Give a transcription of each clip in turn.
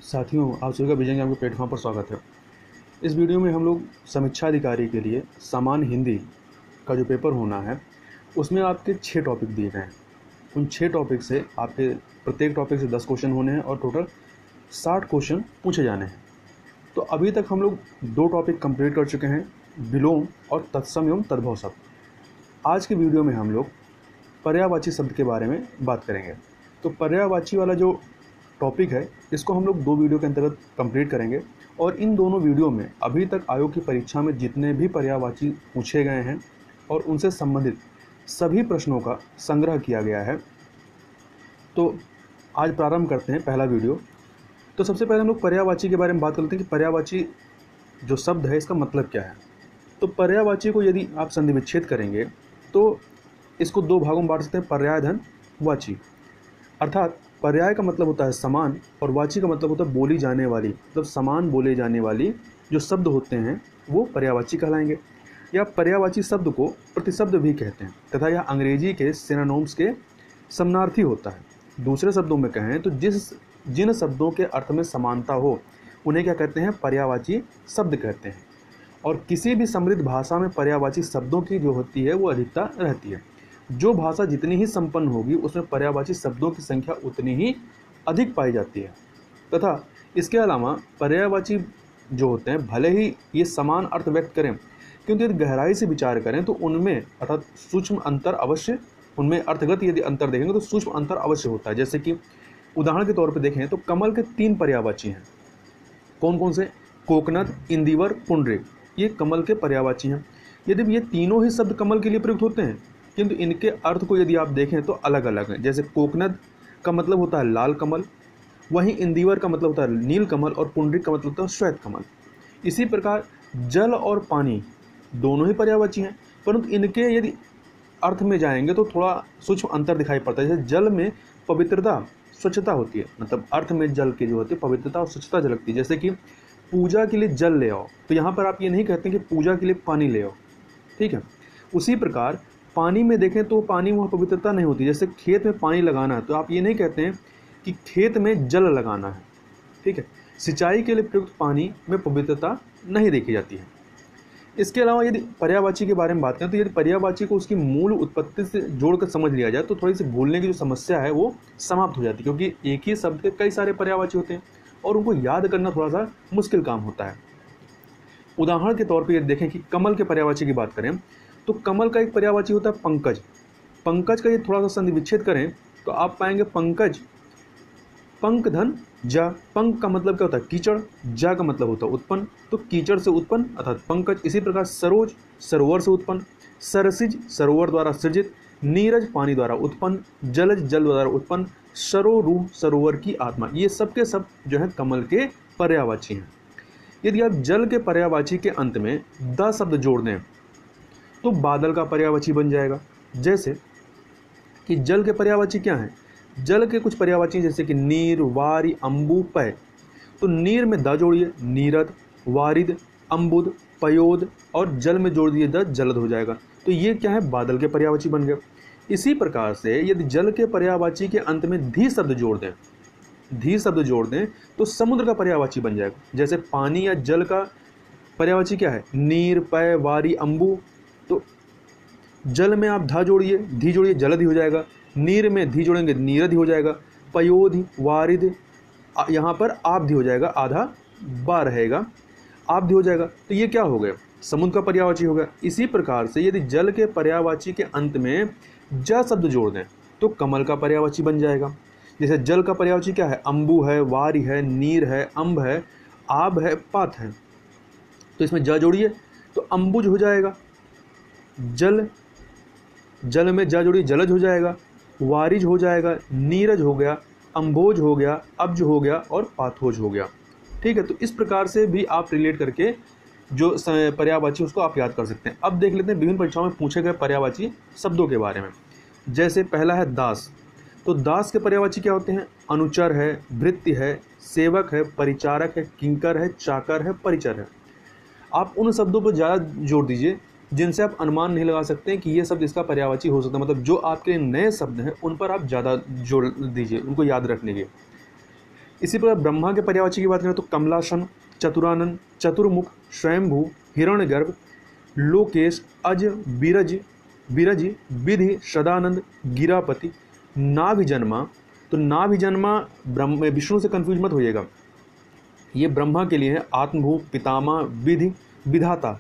साथियों, आप सभी का विजन ज्ञान के प्लेटफॉर्म पर स्वागत है। इस वीडियो में हम लोग समीक्षा अधिकारी के लिए सामान्य हिंदी का जो पेपर होना है उसमें आपके 6 टॉपिक दिए गए हैं। उन 6 टॉपिक से आपके प्रत्येक टॉपिक से 10 क्वेश्चन होने हैं और टोटल 60 क्वेश्चन पूछे जाने हैं। तो अभी तक हम लोग 2 टॉपिक कंप्लीट कर चुके हैं, विलोम और तत्सम एवं तद्भव शब्द। आज के वीडियो में हम लोग पर्यायवाची शब्द के बारे में बात करेंगे। तो पर्यायवाची वाला जो टॉपिक है इसको हम लोग 2 वीडियो के अंतर्गत कंप्लीट करेंगे और इन दोनों वीडियो में अभी तक आयोग की परीक्षा में जितने भी पर्यायवाची पूछे गए हैं और उनसे संबंधित सभी प्रश्नों का संग्रह किया गया है। तो आज प्रारंभ करते हैं पहला वीडियो। तो सबसे पहले हम लोग पर्यायवाची के बारे में बात करते हैं कि पर्यायवाची जो शब्द है इसका मतलब क्या है। तो पर्यायवाची को यदि आप संधि विच्छेद करेंगे तो इसको 2 भागों में बांट सकते हैं, पर्याय धन वाची। अर्थात पर्याय का मतलब होता है समान और वाची का मतलब होता है बोली जाने वाली, मतलब समान बोले जाने वाली जो शब्द होते हैं वो पर्यायवाची कहलाएंगे। या पर्यायवाची शब्द को प्रतिशब्द भी कहते हैं तथा यह अंग्रेजी के सिनोनिम्स के समानार्थी होता है। दूसरे शब्दों में कहें तो जिन शब्दों के अर्थ में समानता हो उन्हें क्या कहते हैं, पर्यायवाची शब्द कहते हैं। और किसी भी समृद्ध भाषा में पर्यायवाची शब्दों की जो होती है वो अधिकता रहती है। जो भाषा जितनी ही संपन्न होगी उसमें पर्यायवाची शब्दों की संख्या उतनी ही अधिक पाई जाती है। तथा इसके अलावा पर्यायवाची जो होते हैं भले ही ये समान अर्थ व्यक्त करें, किंतु यदि गहराई से विचार करें तो उनमें अर्थात सूक्ष्म अंतर अवश्य, उनमें अर्थगत यदि अंतर देखेंगे तो सूक्ष्म अंतर अवश्य होता है। जैसे कि उदाहरण के तौर पर देखें तो कमल के 3 पर्यायवाची हैं। कौन कौन से? कोकनद, इंदिवर, पुंडरीक, ये कमल के पर्यायवाची हैं। यदि ये तीनों ही शब्द कमल के लिए प्रयुक्त होते हैं किंतु इनके अर्थ को यदि आप देखें तो अलग अलग हैं। जैसे कोकनद का मतलब होता है लाल कमल, वहीं इंदिवर का मतलब होता है नील कमल और पुंडरीक का मतलब होता है श्वेत कमल। इसी प्रकार जल और पानी दोनों ही पर्यायवाची हैं, परंतु इनके यदि अर्थ में जाएंगे तो थोड़ा सूक्ष्म अंतर दिखाई पड़ता है। जैसे जल में पवित्रता स्वच्छता होती है, मतलब अर्थ में जल की जो होती है पवित्रता और स्वच्छता झलकती है। जैसे कि पूजा के लिए जल ले आओ, तो यहाँ पर आप ये नहीं कहते कि पूजा के लिए पानी ले आओ, ठीक है। उसी प्रकार पानी में देखें तो पानी वहाँ पवित्रता नहीं होती। जैसे खेत में पानी लगाना है तो आप ये नहीं कहते हैं कि खेत में जल लगाना है, ठीक है। सिंचाई के लिए प्रयुक्त पानी में पवित्रता नहीं देखी जाती है। इसके अलावा यदि पर्यायवाची के बारे में बात करें तो यदि पर्यायवाची को उसकी मूल उत्पत्ति से जोड़कर समझ लिया जाए तो थोड़ी सी भूलने की जो समस्या है वो समाप्त हो जाती है, क्योंकि एक ही शब्द के कई सारे पर्यायवाची होते हैं और उनको याद करना थोड़ा सा मुश्किल काम होता है। उदाहरण के तौर पर यदि देखें कि कमल के पर्यायवाची की बात करें तो कमल का एक पर्यायवाची होता है पंकज। पंकज का ये थोड़ा सा संधि विच्छेद करें तो आप पाएंगे पंकज, पंक धन जा। पंक का मतलब क्या होता है? कीचड़। जा का मतलब होता है उत्पन्न, तो कीचड़ से उत्पन्न अर्थात पंकज। इसी प्रकार सरोज सरोवर से उत्पन्न, सरसिज सरोवर द्वारा सृजित, नीरज पानी द्वारा उत्पन्न, जलज जल द्वारा उत्पन्न, सरोरूह सरोवर की आत्मा। ये सब के सब जो है कमल के पर्यायवाची हैं। यदि आप जल के पर्यायवाची के अंत में द शब्द जोड़ दें तो बादल का पर्यायवाची बन जाएगा। जैसे कि जल के पर्यायवाची क्या हैं? जल के कुछ पर्यायवाची जैसे कि नीर, वारी, अम्बु, पय। तो नीर में द जोड़िए, नीरद, वारिद, अम्बुद, पयोद, और जल में जोड़ दिए द, जलद हो जाएगा। तो ये क्या है? बादल के पर्यायवाची बन गए। इसी प्रकार से यदि जल के पर्यायवाची के अंत में धी शब्द जोड़ दें, धी शब्द जोड़ दें तो समुद्र का पर्यायवाची बन जाएगा। जैसे पानी या जल का पर्यायवाची क्या है? नीर, पय, वारी, अम्बु। तो जल में आप धा जोड़िए, धी जोड़िए, जलधि हो जाएगा। नीर में धी जोड़ेंगे नीरधि हो जाएगा। पयोधि, वारिध, यहाँ पर आबधि हो जाएगा, आधा बा रहेगा, आबधि हो जाएगा। तो ये क्या हो गया? समुद्र का पर्यायवाची हो गया। इसी प्रकार से यदि जल के पर्यायवाची के अंत में ज शब्द जोड़ दें तो कमल का पर्यायवाची बन जाएगा। जैसे जल का पर्यायवाची क्या है? अम्बु है, वारी है, नीर है, अम्ब है, आब है, पात है। तो इसमें ज जोड़िए तो अम्बुज हो जाएगा। जल, जल में जा जोड़िए, जलज हो जाएगा, वारिज हो जाएगा, नीरज हो गया, अम्भोज हो गया, अब्ज हो गया और पाथोज हो गया, ठीक है। तो इस प्रकार से भी आप रिलेट करके जो पर्यायवाची उसको आप याद कर सकते हैं। अब देख लेते हैं विभिन्न परीक्षाओं में पूछे गए पर्यायवाची शब्दों के बारे में। जैसे पहला है दास। तो दास के पर्यायवाची क्या होते हैं? अनुचर है, भृत्य है, सेवक है, परिचारक है, किंकर है, चाकर है, परिचर है। आप उन शब्दों पर ज़्यादा जोर दीजिए जिनसे आप अनुमान नहीं लगा सकते हैं कि ये शब्द इसका पर्यायवाची हो सकता है। मतलब जो आपके नए शब्द हैं उन पर आप ज़्यादा जोर दीजिए उनको याद रखने के। इसी प्रकार ब्रह्मा के पर्यायवाची की बात करें तो कमलासन, चतुरानन, चतुर्मुख, स्वयंभू, हिरण्यगर्भ, लोकेश, अज, बीरज, बीरज, विधि, सदानंद, गिरापति, नाभिजन्मा। तो नाभिजन्मा ब्रह्म विष्णु से कंफ्यूज मत होइएगा, ये ब्रह्मा के लिए है। आत्मभू, पितामह, विधि, विधाता।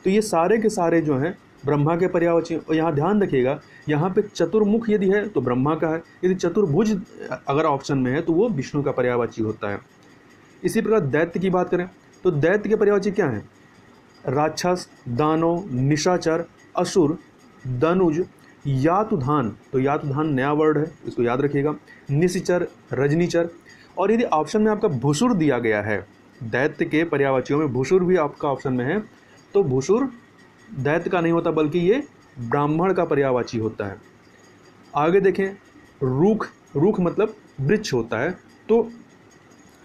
तो ये सारे के सारे जो हैं ब्रह्मा के पर्यायवाची। और यहाँ ध्यान रखिएगा, यहाँ पे चतुर्मुख यदि है तो ब्रह्मा का है, यदि चतुर्भुज अगर ऑप्शन में है तो वो विष्णु का पर्यायवाची होता है। इसी प्रकार दैत्य की बात करें तो दैत्य के पर्यायवाची क्या हैं? राक्षस, दानव, निशाचर, असुर, दनुज, यातुधान। तो यातुधान नया वर्ड है, इसको याद रखिएगा। निशिचर, रजनीचर। और यदि ऑप्शन में आपका भुसुर दिया गया है, दैत्य के पर्यायवाचियों में भुसुर भी आपका ऑप्शन में है, तो भुसुर दैत्य का नहीं होता बल्कि ये ब्राह्मण का पर्यायवाची होता है। आगे देखें, रूख। रूख मतलब वृक्ष होता है। तो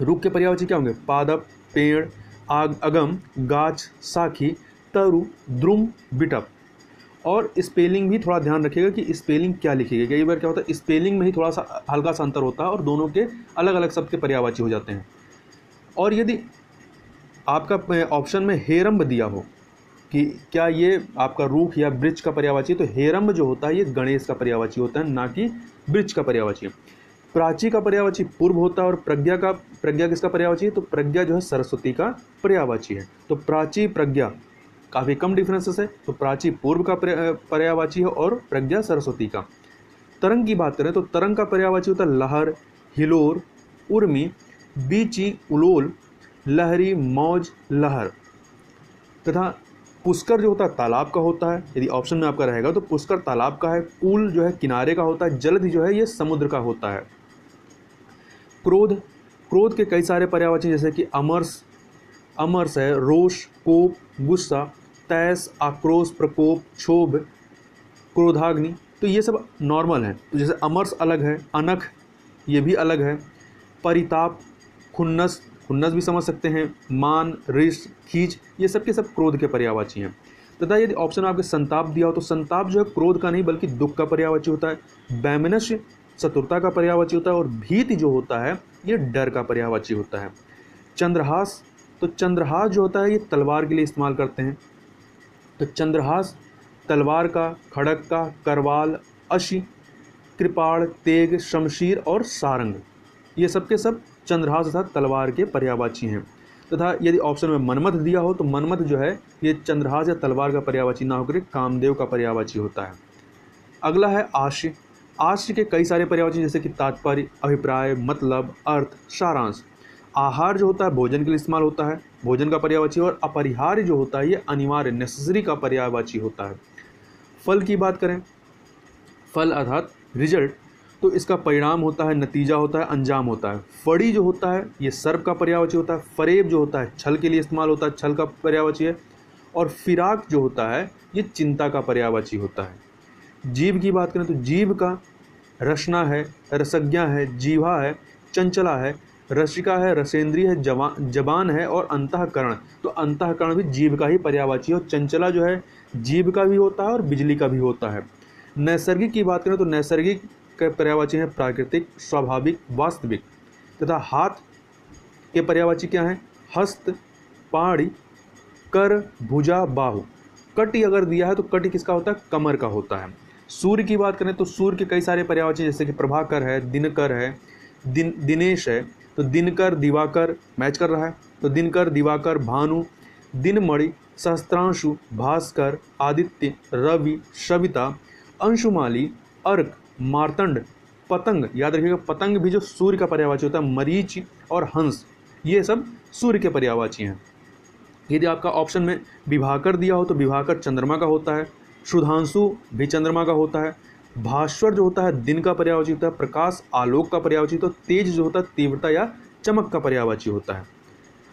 रूख के पर्यायवाची क्या होंगे? पादप, पेड़, अगम, गाछ, साखी, तरु, द्रुम, बिटप। और स्पेलिंग भी थोड़ा ध्यान रखिएगा कि स्पेलिंग क्या लिखिएगा। कई बार क्या होता है स्पेलिंग में ही थोड़ा सा हल्का सा अंतर होता है और दोनों के अलग अलग शब्द के पर्यायवाची हो जाते हैं। और यदि आपका ऑप्शन में हेरम्ब दिया हो कि क्या ये आपका रूख या वृक्ष का पर्यायवाची, तो हेरम्ब जो होता है ये गणेश का पर्यायवाची होता है, ना कि वृक्ष का पर्यायवाची। प्राची का पर्यायवाची पूर्व होता है और प्रज्ञा किसका पर्यायवाची है? तो प्रज्ञा जो है सरस्वती का पर्यायवाची है। तो प्राची, प्रज्ञा काफ़ी कम डिफरेंसेस है। तो प्राची पूर्व का पर्यायवाची है और प्रज्ञा सरस्वती का। तरंग की बात करें तो तरंग का पर्यायवाची होता है लहर, हिलोर, उर्मी, बीची, उलोल, लहरी, मौज, लहर। तथा पुष्कर जो होता है तालाब का होता है, यदि ऑप्शन में आपका रहेगा तो पुष्कर तालाब का है। कूल जो है किनारे का होता है। जलधि जो है ये समुद्र का होता है। क्रोध, क्रोध के कई सारे पर्यायवाची जैसे कि अमर्ष, अमर्ष है, रोष, कोप, गुस्सा, तैस, आक्रोश, प्रकोप, क्षोभ, क्रोधाग्नि। तो ये सब नॉर्मल है। तो जैसे अमर्ष अलग है, अनख ये भी अलग है, परिताप, खुन्नस, खुन्नस भी समझ सकते हैं, मान, रिष, खींच, ये सब के सब क्रोध के पर्यायवाची हैं। तथा यदि ऑप्शन आपके संताप दिया हो तो संताप जो है क्रोध का नहीं बल्कि दुख का पर्यायवाची होता है। वैमनस्य चतुरता का पर्यायवाची होता है और भीति जो होता है ये डर का पर्यायवाची होता है। चंद्रहास, तो चंद्रहास जो होता है ये तलवार के लिए इस्तेमाल करते हैं। तो चंद्रहास तलवार का, खड़ग का, करवाल, अशी, कृपाण, तेग, शमशीर और सारंग, ये सब के सब चंद्रहास तथा तलवार के पर्यायवाची हैं। तथा यदि ऑप्शन में मनमथ दिया हो तो मनमथ जो है ये चंद्रहास या तलवार का पर्यायवाची ना होकर कामदेव का पर्यायवाची होता है। अगला है आश्य। आश्य के कई सारे पर्यायवाची जैसे कि तात्पर्य, अभिप्राय, मतलब, अर्थ, सारांश। आहार जो होता है भोजन के लिए इस्तेमाल होता है, भोजन का पर्यायवाची। और अपरिहार्य जो होता है ये अनिवार्य, नेसेसरी का पर्यायवाची होता है। फल की बात करें, फल अर्थात रिजल्ट, तो इसका परिणाम होता है, नतीजा होता है, अंजाम होता है। फड़ी जो होता है ये सर्प का पर्यायवाची होता है। फरेब जो होता है छल के लिए इस्तेमाल होता है, छल का पर्यायवाची है। और फिराक जो होता है ये चिंता का पर्यायवाची होता है। जीव की बात करें तो जीव का रसना है, रसज्ञा है, जीवा है, चंचला है, रसिका है, रसेंद्रिय है, जबान है और अंतःकरण। तो अंतःकरण भी जीव का ही पर्यायवाची है। और चंचला जो है जीव का भी होता है और बिजली का भी होता है। नैसर्गिक की बात करें तो नैसर्गिक के पर्यायवाची है प्राकृतिक, स्वाभाविक, वास्तविक। तथा हाथ के पर्यायवाची क्या है? हस्त, पाड़ी, कर, भुजा, बाहु। कटी अगर दिया है तो कटी किसका होता है? कमर का होता है। सूर्य की बात करें तो सूर्य के कई सारे पर्यायवाची जैसे कि प्रभाकर है, दिनकर है, दिनेश है। तो दिनकर, दिवाकर मैच कर रहा है। तो दिनकर, दिवाकर, भानु, दिनमणि, सहस्त्रांशु, भास्कर, आदित्य, रवि, सविता, अंशुमाली, अर्क, मार्तंड, पतंग। याद रखिएगा पतंग भी जो सूर्य का पर्यायवाची होता है। मरीच और हंस ये सब सूर्य के पर्यायवाची हैं। यदि आपका ऑप्शन में विभाकर दिया हो तो विभाकर चंद्रमा का होता है। सुधांशु भी चंद्रमा का होता है। भास्वर जो होता है दिन का पर्यायवाची होता है। प्रकाश आलोक का पर्यायवाची होता है। तेज जो होता है तीव्रता या चमक का पर्यायवाची होता है।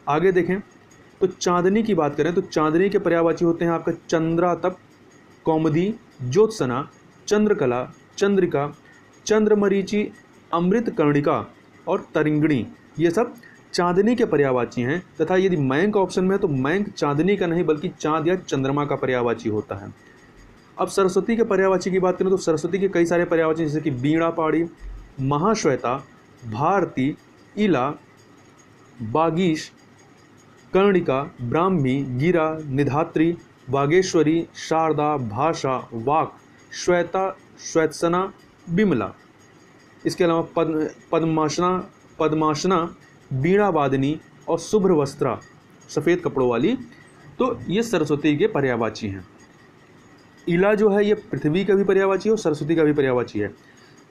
आगे देखें तो चांदनी की बात करें तो चांदनी के पर्यायवाची होते हैं आपका चंद्रातप, कौमुदी, ज्योत्सना, चंद्रकला, चंद्रिका, चंद्रमरीचि, अमृत कर्णिका और तरिंगणी। ये सब चांदनी के पर्यायवाची हैं। तथा यदि मयंक ऑप्शन में है तो मयंक चांदनी का नहीं बल्कि चांद या चंद्रमा का पर्यायवाची होता है। अब सरस्वती के पर्यायवाची की बात करें तो सरस्वती के कई सारे पर्यायवाची जैसे कि वीणा पाड़ी, महाश्वेता, भारती, इला, बागीश, कर्णिका, ब्राह्मी, गिरा, निधात्री, वागेश्वरी, शारदा, भाषा, वाक, श्वेता, श्वेतसना, बिमला। इसके अलावा पद्मासना, वीणा वादिनी और शुभ्र वस्त्रा, सफ़ेद कपड़ों वाली। तो ये सरस्वती के पर्यायवाची हैं। इला जो है ये पृथ्वी का भी पर्यायवाची है और सरस्वती का भी पर्यायवाची है।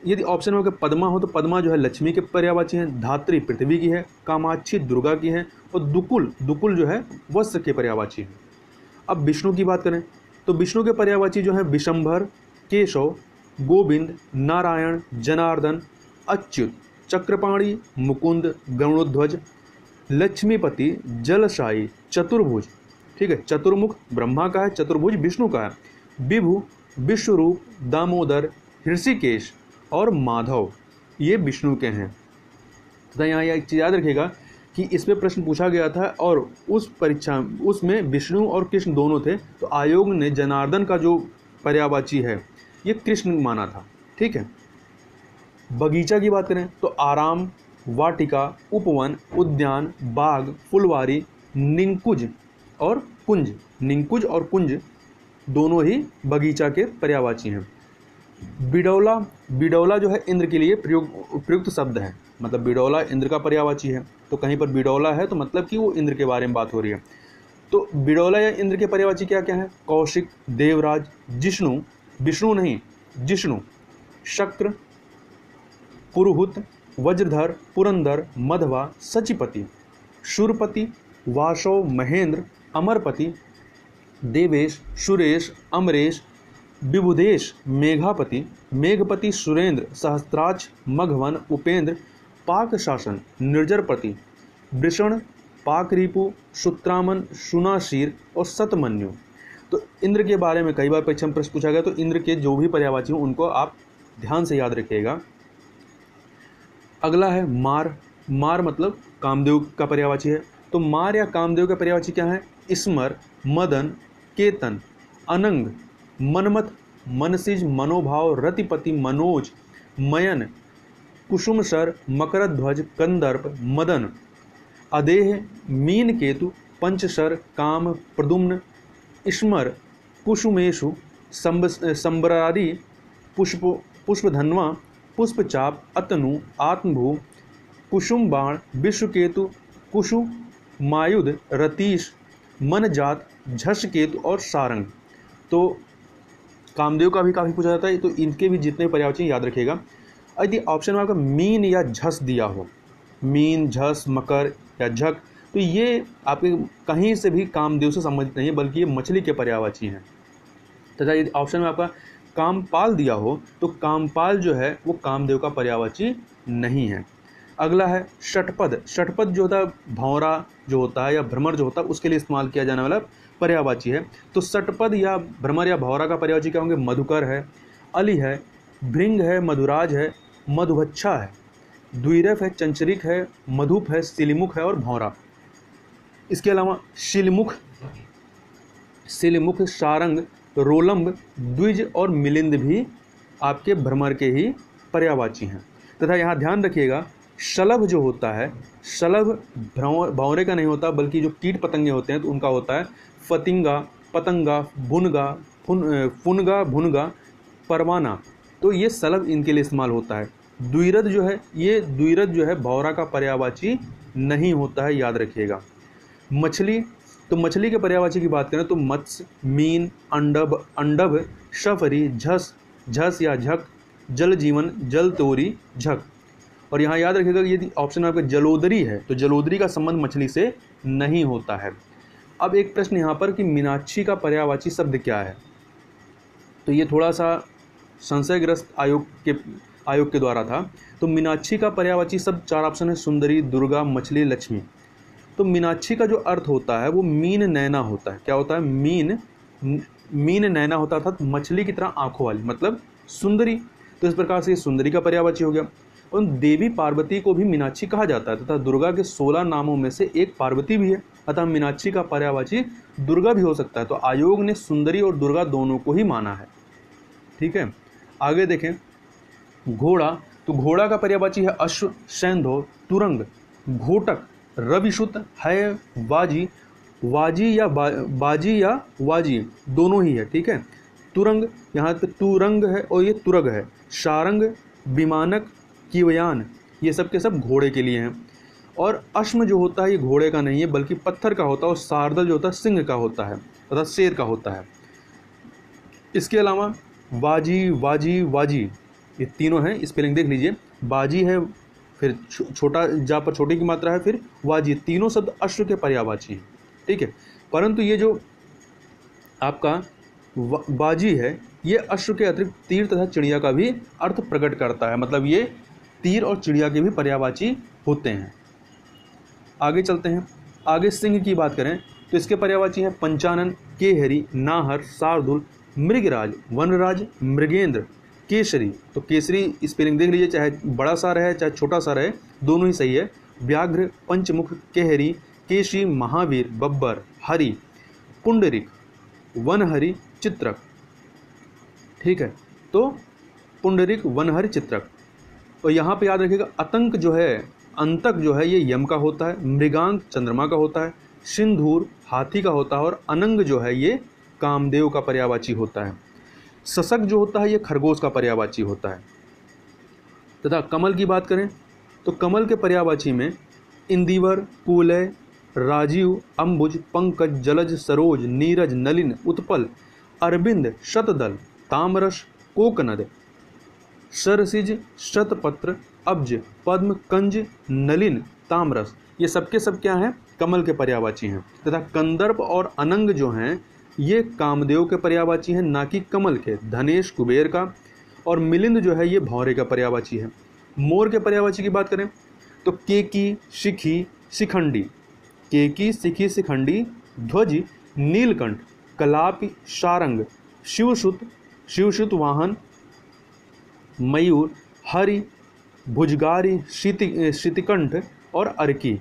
यदि ऑप्शन में अगर पद्मा हो तो पद्मा जो है लक्ष्मी के पर्यायवाची है, धात्री पृथ्वी की है, कामाक्षी दुर्गा की है और दुकुल जो है वस्त्र के पर्यायवाची है। अब विष्णु की बात करें तो विष्णु के पर्यायवाची जो है विशंभर, केशव, गोविंद, नारायण, जनार्दन, अच्युत, चक्रपाणी, मुकुंद, गरुड़ध्वज, लक्ष्मीपति, जलशायी, चतुर्भुज। ठीक है, चतुर्मुख ब्रह्मा का है, चतुर्भुज विष्णु का है, विभु, विश्वरूप, दामोदर, ऋषिकेश और माधव ये विष्णु के हैं। तथा यहाँ एक चीज़ याद रखिएगा कि इस पे प्रश्न पूछा गया था और उस परीक्षा उसमें विष्णु और कृष्ण दोनों थे, तो आयोग ने जनार्दन का जो पर्यायवाची है ये कृष्ण माना था। ठीक है, बगीचा की बात करें तो आराम, वाटिका, उपवन, उद्यान, बाग, फुलवारी, निंकुज और कुंज। निंकुज और कुंज दोनों ही बगीचा के पर्यायवाची हैं। बिडौला जो है इंद्र के लिए प्रयुक्त शब्द है, मतलब बिडौला इंद्र का पर्यायवाची है। तो कहीं पर बिडौला है तो मतलब कि वो इंद्र के बारे में बात हो रही है। तो बिडौला या इंद्र के पर्यायवाची क्या क्या है? कौशिक, देवराज, जिष्णु, विष्णु नहीं जिष्णु, शक्र, पुरुहुत, वज्रधर, पुरंदर, मधवा, सचिपति, शूरपति, वासव, महेंद्र, अमरपति, देवेश, सुरेश, अमरेश, विबुधेश, मेघापति, मेघपति, सुरेंद्र, सहस्त्राक्ष, मघवन, उपेंद्र, पाक शासन, निर्जरपति, वृषण, पाकरिपु, सुत्रामन, सुनाशीर और सतमन्यु। तो इंद्र के बारे में कई बार परीक्षा में प्रश्न पूछा गया, तो इंद्र के जो भी पर्यायवाची हैं उनको आप ध्यान से याद रखिएगा। अगला है मार। मार मतलब कामदेव का पर्यायवाची है। तो मार या कामदेव का पर्यायवाची क्या है? स्मर, मदन, केतन, अनंग, मनमथ, मनसिज, मनोभाव, रतिपति, मनोज, मयन, कुसुमसर, मकरध्वज, कंदर्प, मदन, अदेह, मीन केतु, पंचसर, काम, प्रदुम्न, स्मर, कुसुमेशु, संबरारी, पुष्पधन्वा, पुष्पचाप, अतनु, आत्मभू, कुसुम बाण, विश्वकेतु, कुसुमायुध, रतीश, मनजात, झषकेतु और सारंग। तो कामदेव का भी काफ़ी पूछा जाता है, तो इनके भी जितने पर्यायवाची याद रखिएगा। यदि ऑप्शन में आपका मीन या झस दिया हो, मीन, झस, मकर या झक, तो ये आपके कहीं से भी कामदेव से संबंधित नहीं है, बल्कि ये मछली के पर्यायवाची हैं। तथा यदि ऑप्शन में आपका कामपाल दिया हो तो कामपाल जो है वो कामदेव का पर्यायवाची नहीं है। अगला है षटपद। षटपद जो होता है भौरा जो होता है या भ्रमर जो होता है उसके लिए इस्तेमाल किया जाने वाला पर्यायवाची है। तो षटपद या भ्रमर या भौरा का पर्यायवाची क्या होंगे? मधुकर है, अली है, भृंग है, मधुराज है, मधुभच्छा है, द्विरफ है, चंचरिक है, मधुप है, सिलिमुख है और भौरा। इसके अलावा सिलिमुख, सारंग, रोलंब, द्विज और मिलिंद भी आपके भ्रमर के ही पर्यायवाची हैं। तथा यहाँ ध्यान रखिएगा शलभ जो होता है, शलभ भौरे का नहीं होता, बल्कि जो कीट पतंगे होते हैं तो उनका होता है फतिंगा, पतंगा, भुनगा, फुनगा, भुनगा, परवाना। तो ये शलभ इनके लिए इस्तेमाल होता है। द्विरद जो है, ये द्विरद जो है भौरा का पर्यायवाची नहीं होता है, याद रखिएगा। मछली, तो मछली के पर्यायवाची की बात करें तो मत्स्य, मीन, अंडभ, शफरी, झस या झक, जल जीवन, जल तोरी, झक। और यहाँ याद रखिएगा कि यदि ऑप्शन आपका जलोदरी है तो जलोदरी का संबंध मछली से नहीं होता है। अब एक प्रश्न यहाँ पर कि मीनाक्षी का पर्यायवाची शब्द क्या है? तो ये थोड़ा सा संशयग्रस्त आयोग के द्वारा था। तो मीनाक्षी का पर्यायवाची शब्द 4 ऑप्शन है: सुंदरी, दुर्गा, मछली, लक्ष्मी। तो मीनाक्षी का जो अर्थ होता है वो मीन नैना होता है। क्या होता है? मीन नैना होता था, मछली की तरह आंखों वाली, मतलब सुंदरी। तो इस प्रकार से ये सुंदरी का पर्यायवाची हो गया। और देवी पार्वती को भी मीनाक्षी कहा जाता है तथा दुर्गा के 16 नामों में से एक पार्वती भी है, अतः मीनाक्षी का पर्यायवाची दुर्गा भी हो सकता है। तो आयोग ने सुंदरी और दुर्गा दोनों को ही माना है। ठीक है, आगे देखें। घोड़ा, तो घोड़ा का पर्यायवाची है अश्व, सैंधव, तुरंग, घोटक, रविशुत, है, वाजी, वाजी या बाजी या वाजी दोनों ही है, ठीक है। तुरंग, यहाँ पे तुरंग है और ये तुरग है। शारंग, विमानक, कीवयान, ये सब के सब घोड़े के लिए हैं। और अश्म जो होता है ये घोड़े का नहीं है बल्कि पत्थर का होता है, और सारदल जो होता है सिंह का होता है तथा शेर का होता है। इसके अलावा वाजी, वाजी, वाजी, ये तीनों हैं, स्पेलिंग देख लीजिए। बाजी है, फिर छोटा जा पर छोटी की मात्रा है, फिर वाजी, तीनों शब्द अश्व के पर्यायवाची हैं, ठीक है। परंतु ये जो आपका बाजी है ये अश्व के अतिरिक्त तीर तथा चिड़िया का भी अर्थ प्रकट करता है, मतलब ये तीर और चिड़िया के भी पर्यायवाची होते हैं। आगे चलते हैं। आगे सिंह की बात करें तो इसके पर्यायवाची हैं पंचानन, केहरी, नाहर, शार्दुल, मृगराज, वनराज, मृगेंद्र, केसरी। तो केसरी स्पेलिंग देख लीजिए, चाहे बड़ा सा रहे चाहे छोटा सा रहे, दोनों ही सही है। व्याघ्र, पंचमुख, केहरी, केशी, महावीर, बब्बर, हरि, पुंडरिक, वनहरि, चित्रक, ठीक है। तो पुंडरिक, वनहरि, चित्रक। और यहाँ पे याद रखिएगा आतंक जो है, अंतक जो है ये यम का होता है, मृगांक चंद्रमा का होता है, सिंधूर हाथी का होता है, और अनंग जो है ये कामदेव का पर्यायवाची होता है। सशक जो होता है ये खरगोश का पर्यायवाची होता है। तथा कमल की बात करें तो कमल के पर्यायवाची में इंदिवर, कुलय, राजीव, अंबुज, पंकज, जलज, सरोज, नीरज, नलिन, उत्पल, अरविंद, शतदल, तामरस, कोकनद, सरसिज, शतपत्र, अब्ज, पद्म, कंज, नलिन, तामरस, ये सबके सब क्या हैं, कमल के पर्यायवाची हैं। तथा कंदर्प और अनंग जो हैं ये कामदेव के पर्यायवाची हैं, ना कि कमल के। धनेश कुबेर का, और मिलिंद जो है ये भौरे का पर्यायवाची है। मोर के पर्यायवाची की बात करें तो केकी, शिखी, शिखंडी, केकी, शिखी, शिखंडी, ध्वज, नीलकंठ, कलापी, शारंग, शिवसुत, शिवसुत वाहन, मयूर, हरि, भुजगारी, शितिकंठ और अर्की,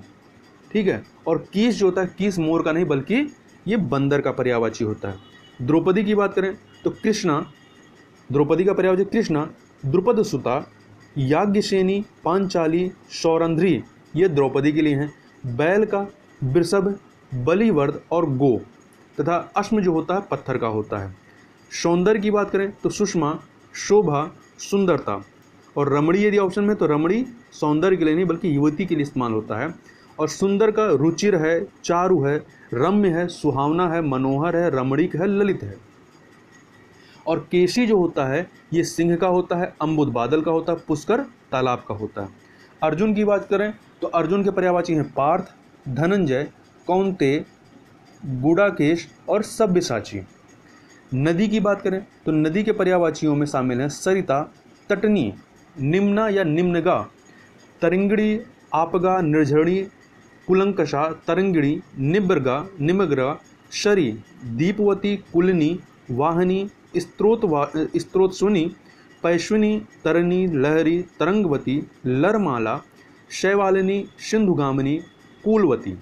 ठीक है। और कीस जो होता है, कीस मोर का नहीं बल्कि ये बंदर का पर्यायवाची होता है। द्रौपदी की बात करें तो कृष्णा, द्रौपदी का पर्यायवाची कृष्णा, द्रुपद सुता, याज्ञसेनी, पांचाली, सौरंध्री, ये द्रौपदी के लिए हैं। बैल का वृषभ, बलिवर्द और गो। तथा अश्म जो होता है पत्थर का होता है। सौंदर्य की बात करें तो सुषमा, शोभा, सुंदरता। और रमणी यदि ऑप्शन में तो रमणी सौंदर्य के लिए नहीं बल्कि युवती के लिए इस्तेमाल होता है। और सुंदर का रुचिर है, चारु है, रम्य है, सुहावना है, मनोहर है, रमणीक है, ललित है। और केशी जो होता है ये सिंह का होता है, अम्बुद बादल का होता है, पुष्कर तालाब का होता है। अर्जुन की बात करें तो अर्जुन के पर्यायवाची हैं पार्थ, धनंजय, कौंतेय, गुडाकेश और सब्यसाची। नदी की बात करें तो नदी के पर्यायवाचियों में शामिल हैं सरिता, तटनी, निम्ना या निम्नगा, तरिंगड़ी, आपगा, निर्झरणी, कुलंकषा, तरंगिणी, निब्रगा, निमग्रा, शरी, दीपवती, कुलनी, वाहनी, स्त्रोतस्विनी, पैश्विनी, तरनी, लहरी, तरंगवती, लरमाला, शैवालिनी, सिंधुगामिनी, कूलवती।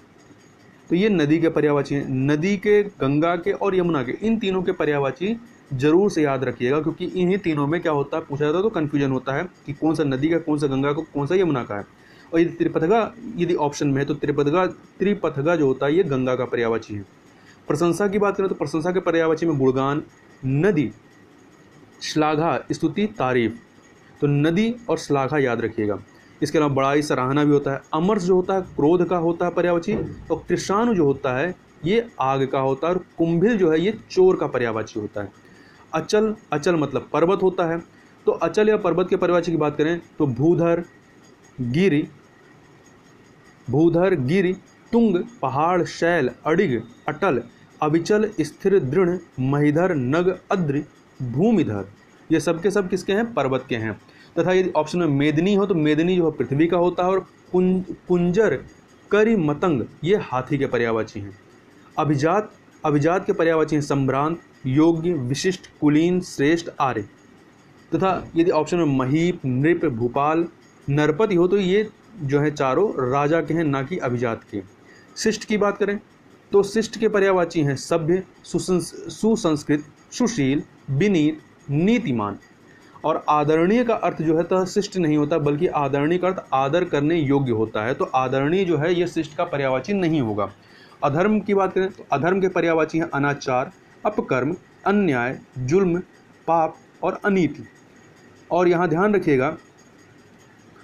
तो ये नदी के पर्यायवाची हैं। नदी के, गंगा के और यमुना के, इन तीनों के पर्यायवाची जरूर से याद रखिएगा, क्योंकि इन्हीं तीनों में क्या होता है पूछा जाता है तो कन्फ्यूजन होता है कि कौन सा नदी का, कौन सा गंगा का, कौन सा यमुना का है। और यदि त्रिपथगा यदि ऑप्शन में है तो त्रिपथगा जो होता है ये गंगा का पर्यायवाची है। प्रशंसा की बात करें तो प्रशंसा के पर्यायवाची में गुणगान, नदी, श्लाघा, स्तुति, तारीफ। तो नदी और श्लाघा याद रखिएगा। इसके अलावा बड़ाई, सराहना भी होता है। अमर्ष जो होता है क्रोध का होता है पर्यायवाची, और कृषाणु जो होता है ये आग का होता है, और कुंभिल जो है ये चोर का पर्यायवाची होता है। अचल, अचल मतलब पर्वत होता है। तो अचल या पर्वत के पर्यायवाची की बात करें तो भूधर, गिरि, तुंग, पहाड़, शैल, अडिग, अटल, अविचल, स्थिर, दृढ़, महिधर, नग, अद्र, भूमिधर। ये सब के सब किसके हैं, पर्वत के हैं। तथा यदि ऑप्शन में मेदिनी हो तो मेदिनी जो है पृथ्वी का होता है, और कुंजर, करी, मतंग ये हाथी के पर्यायवाची हैं। अभिजात के पर्यायवाची हैं संभ्रांत, योग्य, विशिष्ट, कुलीन, श्रेष्ठ, आर्य। तथा यदि ऑप्शन में महीप, नृप, भूपाल, नरपति हो तो ये जो है चारों राजा के हैं, ना कि अभिजात के। शिष्ट की बात करें तो शिष्ट के पर्यायवाची हैं सभ्य, सुसंस्कृत, सुशील, विनीत, नीतिमान। और आदरणीय का अर्थ जो है तो शिष्ट नहीं होता, बल्कि आदरणीय का अर्थ आदर करने योग्य होता है। तो आदरणीय जो है ये शिष्ट का पर्यायवाची नहीं होगा। अधर्म की बात करें तो अधर्म के पर्यायवाची हैं अनाचार, अपकर्म, अन्याय, जुल्म, पाप और अनीति। और यहाँ ध्यान रखिएगा,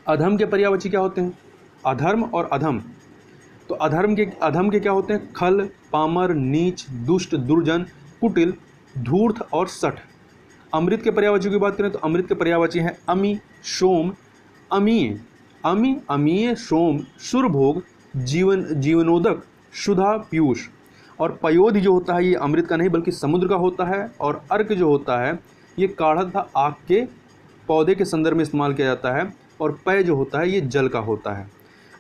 अधम के पर्यायवाची क्या होते हैं? अधर्म और अधम। तो अधम के क्या होते हैं? खल, पामर, नीच, दुष्ट, दुर्जन, कुटिल, धूर्त और सठ। अमृत के पर्यायवाची की बात करें तो अमृत के पर्यायवाची हैं अमी, सोम, अमीय। अमीय, सोम, सुरभोग, जीवनोदक, सुधा, पीयूष। और पयोधि जो होता है ये अमृत का नहीं बल्कि समुद्र का होता है। और अर्क जो होता है ये काढ़ा तथा आग के पौधे के संदर्भ में इस्तेमाल किया जाता है। और पय जो होता है ये जल का होता है।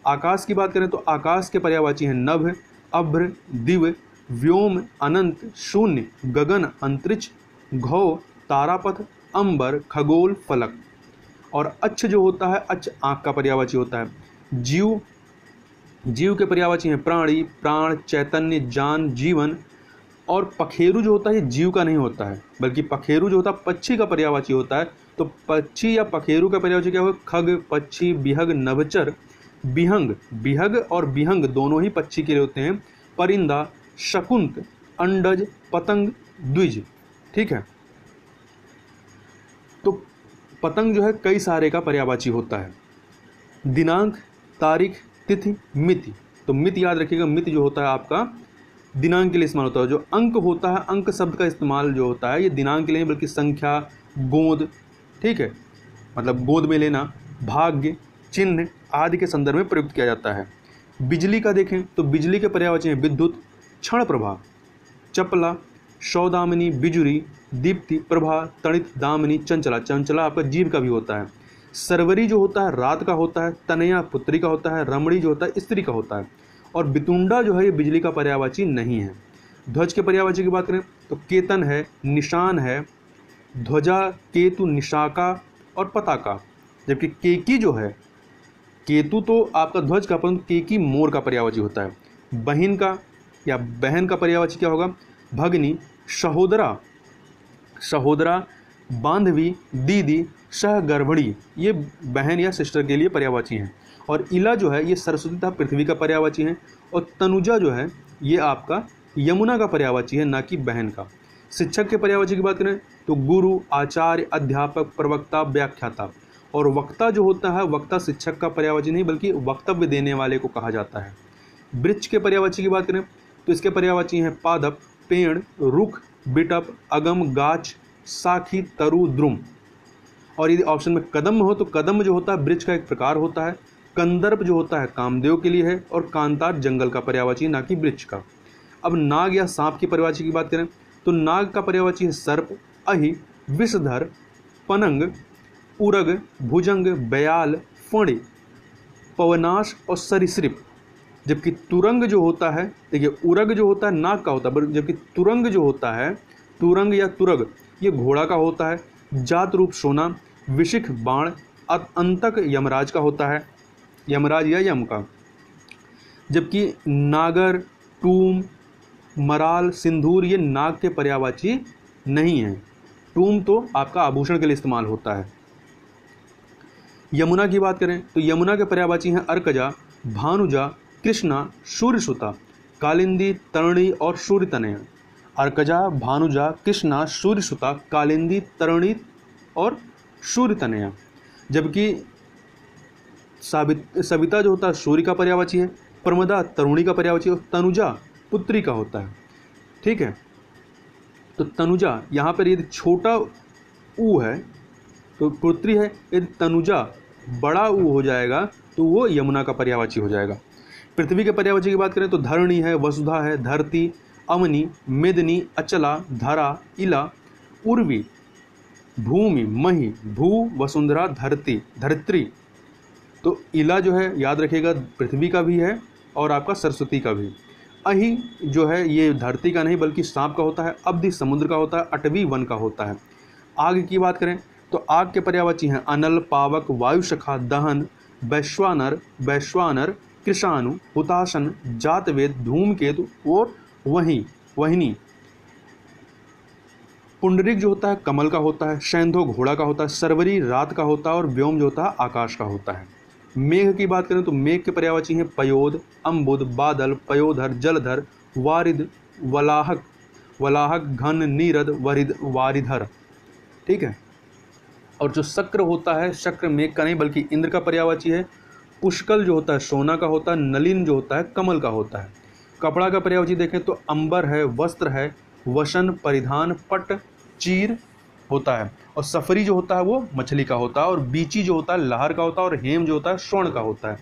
आकाश की बात करें तो आकाश के पर्यायवाची हैं नभ, अभ्र, दिव्य, व्योम, अनंत, शून्य, गगन, अंतरिक्ष, घौ, तारापथ, अंबर, खगोल, फलक। और अच्छ जो होता है, अच्छ आँख का पर्यायवाची होता है। जीव के पर्यायवाची हैं प्राणी, प्राण, चैतन्य, जान, जीवन। और पखेरु जो होता है ये जीव का नहीं होता है, बल्कि पखेरु जो होता है पक्षी का पर्यायवाची होता है। तो पक्षी या पखेरु का पर्यायवाची क्या होगा? खग, पक्षी, बिहग, नभचर, बिहंग। बिहग और बिहंग दोनों ही पक्षी के लिए होते हैं। परिंदा, शकुंत, अंडज, पतंग, द्विज। ठीक है, तो पतंग जो है कई सारे का पर्यायवाची होता है। दिनांक, तारीख, तिथि, मिति। तो मिति याद रखिएगा, मिति जो होता है आपका दिनांक के लिए इस्तेमाल होता है। जो अंक होता है, अंक शब्द का इस्तेमाल जो होता है ये दिनांक के लिए बल्कि संख्या, गोद, ठीक है, मतलब गोद में लेना, भाग्य, चिन्ह आदि के संदर्भ में प्रयुक्त किया जाता है। बिजली का देखें तो बिजली के पर्यायवाची हैं विद्युत, क्षण प्रभा, चपला, सौदामिनी, बिजुरी, दीप्ति, प्रभा, तणित, दामिनी, चंचला। चंचला आपका जीव का भी होता है। सरवरी जो होता है रात का होता है। तनया पुत्री का होता है। रमणी जो होता है स्त्री का होता है। और बितुंडा जो है ये बिजली का पर्यायवाची नहीं है। ध्वज के पर्यायवाची की बात करें तो केतन है, निशान है, ध्वजा, केतु, निशाका और पताका। जबकि केकी जो है, केतु तो आपका ध्वज का, परंतु केकी मोर का पर्यायवाची होता है। बहिन का या बहन का पर्यायवाची क्या होगा? भगनी, सहोदरा, सहोदरा, बांधवी, दीदी, सहगर्भिणी। ये बहन या सिस्टर के लिए पर्यायवाची हैं। और इला जो है ये सरस्वती तथा पृथ्वी का पर्यायवाची है। और तनुजा जो है ये आपका यमुना का पर्यायवाची है, ना कि बहन का। शिक्षक के पर्यायवाची की बात करें तो गुरु, आचार्य, अध्यापक, प्रवक्ता, व्याख्याता। और वक्ता जो होता है, वक्ता शिक्षक का पर्यायवाची नहीं बल्कि वक्तव्य देने वाले को कहा जाता है। वृक्ष के पर्यायवाची की बात करें तो इसके पर्यायवाची हैं पादप, पेड़, रुख, बिटप, अगम, गाछ, साखी, तरु, द्रुम। और यदि ऑप्शन में कदम हो तो कदम जो होता है वृक्ष का एक प्रकार होता है। कंदर्प जो होता है कामदेव के लिए है। और कांतार जंगल का पर्यायवाची, ना कि वृक्ष का। अब नाग या सांप की पर्यायवाची की बात करें तो नाग का पर्यायवाची है सर्प, अहि, विषधर, पनंग, उरग, भुजंग, बयाल, फणी, पवनाश और सरीसृप। जबकि तुरंग जो होता है, देखिए उरग जो होता है नाग का होता है, जबकि तुरंग जो होता है, तुरंग या तुरग ये घोड़ा का होता है। जात रूप सोना, विशिख बाण, अंतक यमराज का होता है, यमराज या यम का। जबकि नागर, टूम, मराल, सिंदूर ये नाग के पर्यायवाची नहीं है। टूम तो आपका आभूषण के लिए इस्तेमाल होता है। यमुना की बात करें तो यमुना के पर्यायवाची हैं अर्कजा, भानुजा, कृष्णा, सूर्यसुता, कालिंदी, तरणी और सूर्यतनया। अर्कजा, भानुजा, कृष्णा, सूर्यसुता, कालिंदी, तरणी और सूर्यतनया। जबकि सविता जो होता है सूर्य का पर्यायवाची है। प्रमदा तरुणी का पर्यायवाची और तनुजा पुत्री का होता है। ठीक है, तो तनुजा यहाँ पर यदि छोटा ऊ है तो पुत्री है, यदि तनुजा बड़ा ऊ हो जाएगा तो वो यमुना का पर्यायवाची हो जाएगा। पृथ्वी के पर्यायवाची की बात करें तो धरणी है, वसुधा है, धरती, अमनी, मेदिनी, अचला, धरा, इला, उर्वी, भूमि, मही, भू, वसुंधरा, धरती, धरित्री। तो इला जो है याद रखिएगा पृथ्वी का भी है और आपका सरस्वती का भी। अहि जो है ये धरती का नहीं बल्कि सांप का होता है। अब्धि समुद्र का होता है। अटवी वन का होता है। आग की बात करें तो आग के पर्यायवाची हैं अनल, पावक, वायुशखा, दहन, वैश्वानर, कृषाणु, हुताशन, जातवेद, धूमकेतु और वहिनी। पुंडरीक जो होता है कमल का होता है, शैंधो घोड़ा का होता है, सरवरी रात का होता है और व्योम जो होता है आकाश का होता है। मेघ की बात करें तो मेघ के पर्यायवाची हैं पयोद, अम्बुद, बादल, पयोधर, जलधर, वारिद, वलाहक, वलाहक, घन, नीरद, वरिद, वारिधर। ठीक है। और जो शक्र होता है, शक्र मेघ का नहीं बल्कि इंद्र का पर्यायवाची है। पुष्कल जो होता है सोना का होता है, नलिन जो होता है कमल का होता है। कपड़ा का पर्यायवाची देखें तो अंबर है, वस्त्र है, वसन, परिधान, पट, चीर होता है। और सफरी जो होता है वो मछली का होता है, और बीची जो होता है लहर का होता है, और हेम जो होता है स्वर्ण का होता है।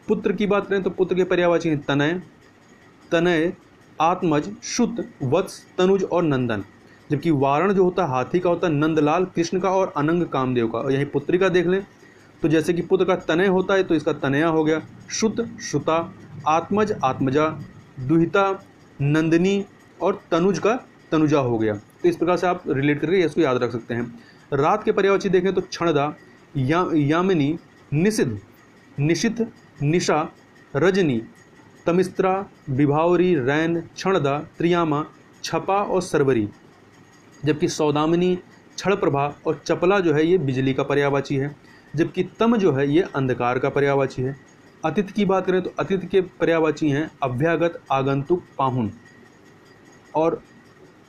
पुत्र की बात करें तो पुत्र के पर्यायवाची हैं तनय, तनय, आत्मज, शुत, वत्स, तनुज और नंदन। जबकि वारण जो होता है हाथी का होता है, नंदलाल कृष्ण का और अनंग कामदेव का। और यही पुत्री का देख लें तो जैसे कि पुत्र का तनय होता है तो इसका तनया हो गया, शुत, श्रुता, आत्मज, आत्मजा, दुहिता, नंदिनी और तनुज का तनुजा हो गया। तो इस प्रकार से आप रिलेट करके इसको याद रख सकते हैं। रात के पर्यायवाची देखें तो क्षणदा, यामिनी, निषिद्ध, निशिथ, निशा, रजनी, तमिस्त्रा, विभावरी, रैन, क्षणदा, त्रियामा, छपा और सरवरी। जबकि सौदामिनी, क्षण प्रभा और चपला जो है ये बिजली का पर्यायवाची है। जबकि तम जो है ये अंधकार का पर्यायवाची है। अतिथि की बात करें तो अतिथि के पर्यायवाची हैं अभ्यागत, आगंतुक, पाहुन। और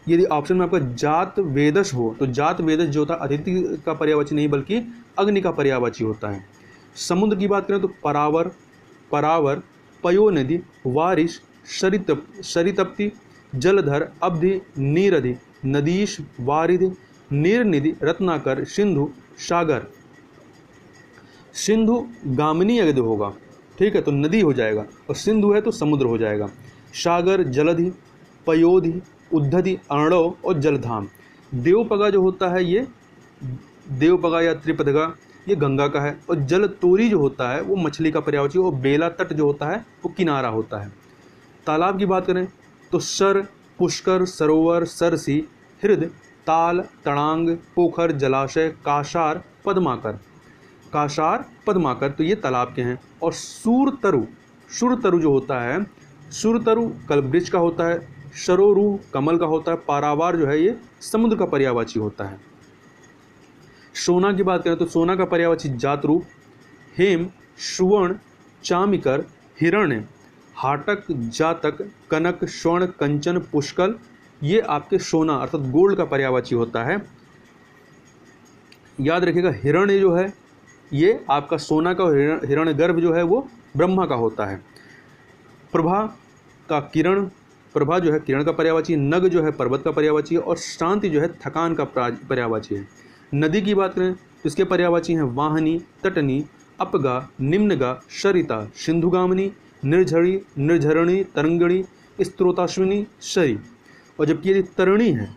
यदि ऑप्शन में आपका जात वेदस हो तो जात वेदस जो होता है अतिथि का पर्यायवाची नहीं बल्कि अग्नि का पर्यायवाची होता है। समुद्र की बात करें तो परावर, परावर, पयोनिधि, वारिश, सरितप्ति, जलधर, अब्धि, नीरधि, नदीश, वारिधि, नीरनिधि, रत्नाकर, सिंधु, सागर। सिंधु गामिनी यदि होगा, ठीक है, तो नदी हो जाएगा, और सिंधु है तो समुद्र हो जाएगा। सागर, जलधि, पयोधि, उद्धधि, अर्णव और जलधाम। देवपगा जो होता है ये देवपगा या त्रिपदगा ये गंगा का है, और जल तोरी जो होता है वो मछली का पर्यायवाची, और बेला तट जो होता है वो किनारा होता है। तालाब की बात करें तो सर, पुष्कर, सरोवर, सरसी, हृद, ताल, तड़ांग, पोखर, जलाशय, काशार, पद्माकर। काशार, पद्माकर तो ये तालाब के हैं। और सूरतरु, सुरतरु जो होता है, सुरतरु कल्पवृक्ष का होता है, सरोरु कमल का होता है, पारावार जो है ये समुद्र का पर्यायवाची होता है। सोना की बात करें तो सोना का पर्यायवाची जातरूप, हेम, सुवर्ण, चामिकर, हिरण्य, हाटक, जातक, कनक, स्वर्ण, कंचन, पुष्कल ये आपके सोना अर्थात गोल्ड का पर्यायवाची होता है। याद रखिएगा हिरण्य जो है ये आपका सोना का, हिरण्य गर्भ जो है वो ब्रह्मा का होता है। प्रभा का किरण, प्रभा जो है किरण का पर्यायवाची, नग जो है पर्वत का पर्यायवाची है, और शांति जो है थकान का पर्यायवाची है। नदी की बात करें तो इसके पर्यायवाची हैं वाहनी, तटनी, अपगा, निम्नगा, सरिता, सिंधुगामिनी, निर्झरी, निर्झरणी, तरंगणी, स्त्रोताश्विनी, शरी। और जबकि यदि तरणी है,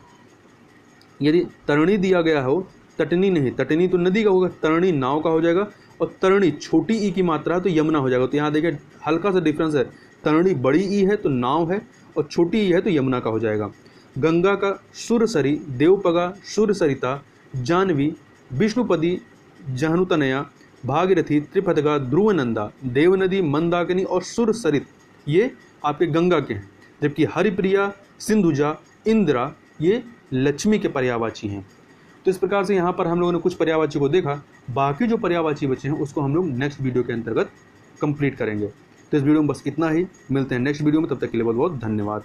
यदि तरणी दिया गया हो, तटनी नहीं, तटनी तो नदी का होगा, तरणी नाव का हो जाएगा, और तरणी छोटी ई की मात्रा है तो यमुना हो जाएगा। तो यहाँ देखिए हल्का सा डिफरेंस है, तरणी बड़ी ई है तो नाव है, और छोटी ई है तो यमुना का हो जाएगा। गंगा का सुरसरी, देवपगा, सुरसरिता, जानवी, विष्णुपदी, जहनुतनया, भागीरथी, त्रिपथगा, ध्रुवनंदा, देवनदी, मंदाकिनी और सुरसरित ये आपके गंगा के हैं। जबकि हरिप्रिया, सिंधुजा, इंदिरा ये लक्ष्मी के पर्यायवाची हैं। तो इस प्रकार से यहाँ पर हम लोगों ने कुछ पर्यायवाची को देखा। बाकी जो पर्यायवाची बचे हैं उसको हम लोग नेक्स्ट वीडियो के अंतर्गत कंप्लीट करेंगे। तो इस वीडियो में बस इतना ही, मिलते हैं नेक्स्ट वीडियो में, तब तक के लिए बहुत बहुत धन्यवाद।